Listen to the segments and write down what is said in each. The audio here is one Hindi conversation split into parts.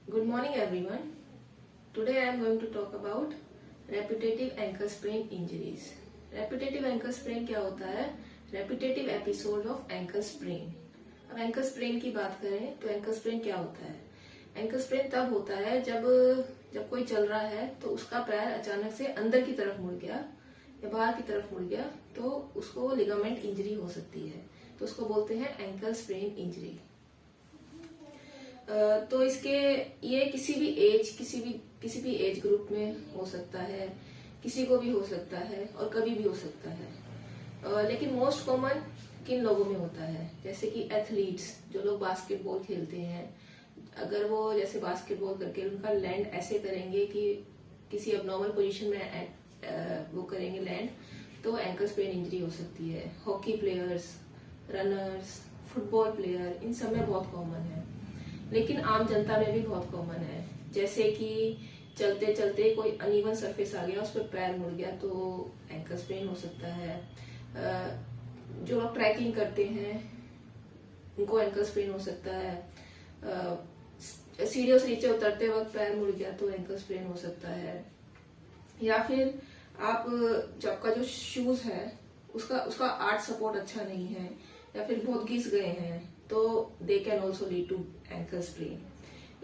Good morning everyone. Today I am going to talk about repetitive ankle sprain injuries. Repetitive ankle sprain क्या होता है? Repetitive episode of ankle sprain. अब ankle sprain की बात करें तो ankle sprain क्या होता है? Ankle sprain तब होता है जब कोई चल रहा है तो उसका पैर अचानक से अंदर की तरफ मुड़ गया या बाहर की तरफ मुड़ गया तो उसको लिगामेंट इंजरी हो सकती है, तो उसको बोलते हैं एंकल स्प्रेन इंजरी। तो इसके ये किसी भी एज ग्रुप में हो सकता है, किसी को भी हो सकता है और कभी भी हो सकता है। लेकिन मोस्ट कॉमन किन लोगों में होता है, जैसे कि एथलीट्स, जो लोग बास्केटबॉल खेलते हैं, अगर वो जैसे बास्केटबॉल करके उनका लैंड ऐसे करेंगे कि किसी अबनॉर्मल पोजीशन में वो करेंगे लैंड, तो एंकल स्प्रेन इंजरी हो सकती है। Hockey players, runners, football player, इन सब में बहुत कॉमन है। लेकिन आम जनता में भी बहुत कॉमन है, जैसे कि चलते चलते कोई अनइवन सरफेस आ गया, उस पर पैर मुड़ गया तो एंकल स्प्रेन हो सकता है। जो लोग ट्रैकिंग करते हैं उनको एंकल स्प्रेन हो सकता है। सीढ़ियों से नीचे उतरते वक्त पैर मुड़ गया तो एंकल स्प्रेन हो सकता है। या फिर आपका जो शूज है उसका आर्च सपोर्ट अच्छा नहीं है या फिर बहुत घिस गए हैं तो they can also lead to ankle sprain.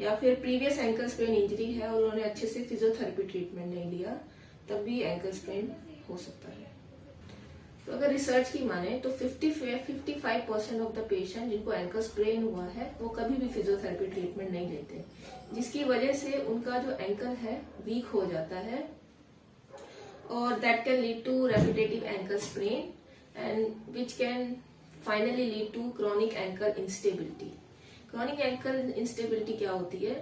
या फिर प्रीवियस एंकल स्प्रेन इंजरी है और उन्होंने अच्छे से फिजियोथेरेपी ट्रीटमेंट नहीं लिया, तब भी एंकल स्प्रेन हो सकता है। तो अगर रिसर्च की माने तो 55% ऑफ द पेशेंट जिनको एंकल स्प्रेन हुआ है वो कभी भी फिजियोथेरेपी ट्रीटमेंट नहीं लेते, जिसकी वजह से उनका जो एंकल है वीक हो जाता है और that can lead to repetitive ankle sprain and which can finally lead to chronic ankle instability. Chronic ankle instability क्या होती है?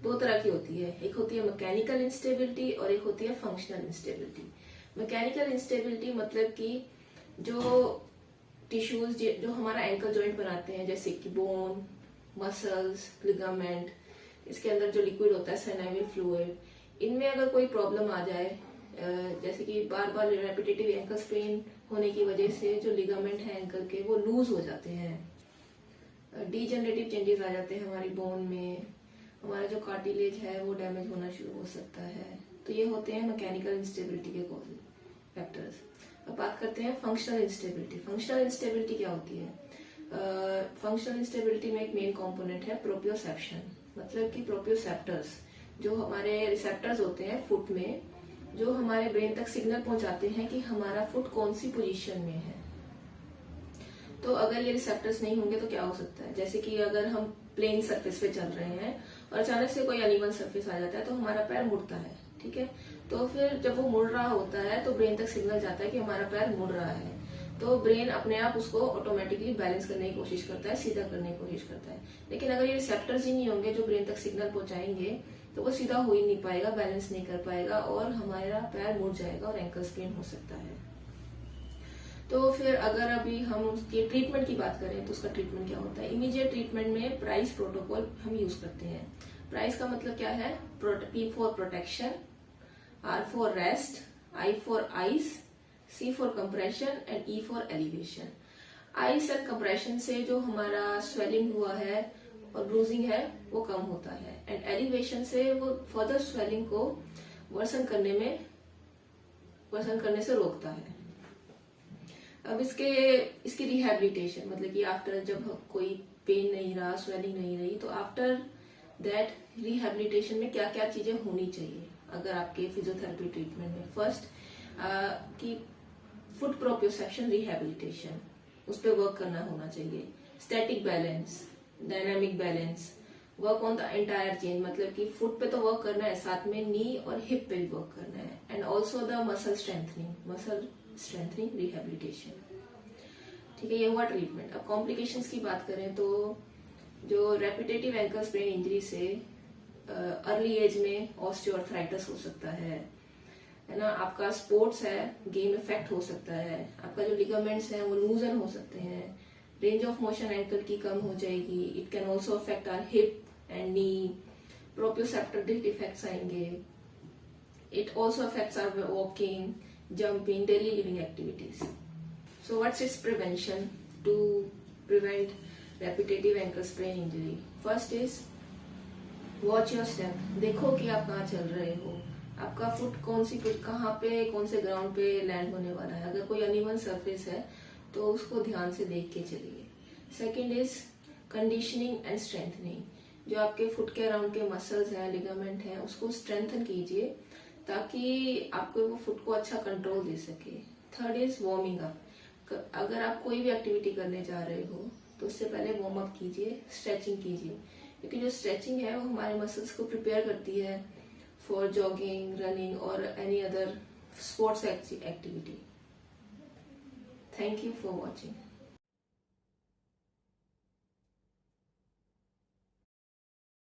दो तरह की होती है, एक होती है मैकेनिकल इंस्टेबिलिटी और एक होती है फंक्शनल इंस्टेबिलिटी। मैकेनिकल इंस्टेबिलिटी मतलब कि जो टिश्यूज जो हमारा एंकल जॉइंट बनाते हैं, जैसे कि बोन, मसल्स, लिगामेंट, इसके अंदर जो लिक्विड होता है साइनोवियल फ्लूइड, इनमें अगर कोई प्रॉब्लम आ जाए, जैसे कि बार बार रेपिटेटिव एंकल स्प्रेन होने की वजह से जो लिगामेंट है एंकल के वो लूज हो जाते हैं, डीजनरेटिव चेंजेस आ जाते हैं हमारी बोन में, हमारा जो कार्टिलेज है वो डैमेज होना शुरू हो सकता है। तो ये होते हैं मैकेनिकल इंस्टेबिलिटी के कॉज फैक्टर्स। अब बात करते हैं फंक्शनल इंस्टेबिलिटी। फंक्शनल इंस्टेबिलिटी क्या होती है? फंक्शनल इंस्टेबिलिटी में एक मेन कंपोनेंट है प्रोप्रियोसेप्शन, मतलब कि प्रोप्रियोसेप्टर्स, जो हमारे रिसेप्टर्स होते हैं फुट में, जो हमारे ब्रेन तक सिग्नल पहुंचाते हैं कि हमारा फुट कौन सी पोजीशन में है। तो अगर ये रिसेप्टर्स नहीं होंगे तो क्या हो सकता है, जैसे कि अगर हम प्लेन सरफेस पे चल रहे हैं और अचानक से कोई अनइवन सरफेस आ जाता है तो हमारा पैर मुड़ता है, ठीक है। तो फिर जब वो मुड़ रहा होता है तो ब्रेन तक सिग्नल जाता है कि हमारा पैर मुड़ रहा है, तो ब्रेन अपने आप उसको ऑटोमेटिकली बैलेंस करने की कोशिश करता है, सीधा करने की कोशिश करता है। लेकिन अगर ये रिसेप्टर्स ही नहीं होंगे जो ब्रेन तक सिग्नल पहुंचाएंगे तो वो सीधा हो ही नहीं पाएगा, बैलेंस नहीं कर पाएगा और हमारा पैर मुड़ जाएगा और एंकल स्प्रेन हो सकता है। तो फिर अगर अभी हम उसकी ट्रीटमेंट की बात करें तो उसका ट्रीटमेंट क्या होता है? इमीडिएट ट्रीटमेंट में प्राइस प्रोटोकॉल हम यूज करते हैं। प्राइस का मतलब क्या है? P for protection, R for rest, I for ice, C for compression and E for elevation. Ice and compression से जो हमारा स्वेलिंग हुआ है और ब्रूजिंग है वो कम होता है, एंड एलिवेशन से वो फर्दर स्वेलिंग को वर्सन करने से रोकता है। अब इसकी रिहेबिलिटेशन मतलब कि आफ्टर जब कोई पेन नहीं रहा, स्वेलिंग नहीं रही, तो आफ्टर दैट रिहेबिलिटेशन में क्या क्या चीजें होनी चाहिए अगर आपके फिजियोथेरेपी ट्रीटमेंट में? फर्स्ट कि फुट प्रोप्रियोसेप्शन रिहेबिलिटेशन, उस पर वर्क करना होना चाहिए। Static balance, dynamic balance, work on the entire chain, मतलब कि फुट पे तो वर्क करना है, साथ में नी और हिप पे भी वर्क करना है, and also the muscle strengthening rehabilitation. ठीक है, ये हुआ ट्रीटमेंट। अब कॉम्प्लिकेशंस की बात करें तो जो रेपिटेटिव एंकल स्प्रेन इंजरी से अर्ली एज में ऑस्टियोआर्थराइटिस हो सकता है ना, आपका स्पोर्ट्स है, गेम इफेक्ट हो सकता है, आपका जो लिगामेंट्स हैं वो लूजन हो सकते हैं, रेंज ऑफ मोशन एंकल की कम हो जाएगी, it can also affect our hip and knee, proprioceptor defects आएंगे, it also affects our walking, jumping, daily living activities. So what's its prevention to prevent repetitive ankle sprain injury? First is watch your step, देखो कि आप कहाँ चल रहे हो, आपका फुट कौन सी फुट कहाँ पे कौन से ग्राउंड पे लैंड होने वाला है। अगर कोई अनइवन सरफेस है तो उसको ध्यान से देख के चलिए। Second is conditioning and strengthening, जो आपके फुट के अराउंड के मसल्स हैं, लिगामेंट हैं, उसको स्ट्रेंथन कीजिए ताकि आपको वो फुट को अच्छा कंट्रोल दे सके। थर्ड इज वार्मिंग अप, अगर आप कोई भी एक्टिविटी करने जा रहे हो तो उससे पहले वार्म अप कीजिए, स्ट्रेचिंग कीजिए, क्योंकि जो स्ट्रेचिंग है वो हमारे मसल्स को प्रिपेयर करती है फॉर जॉगिंग, रनिंग और any other sports activity. Thank you for watching.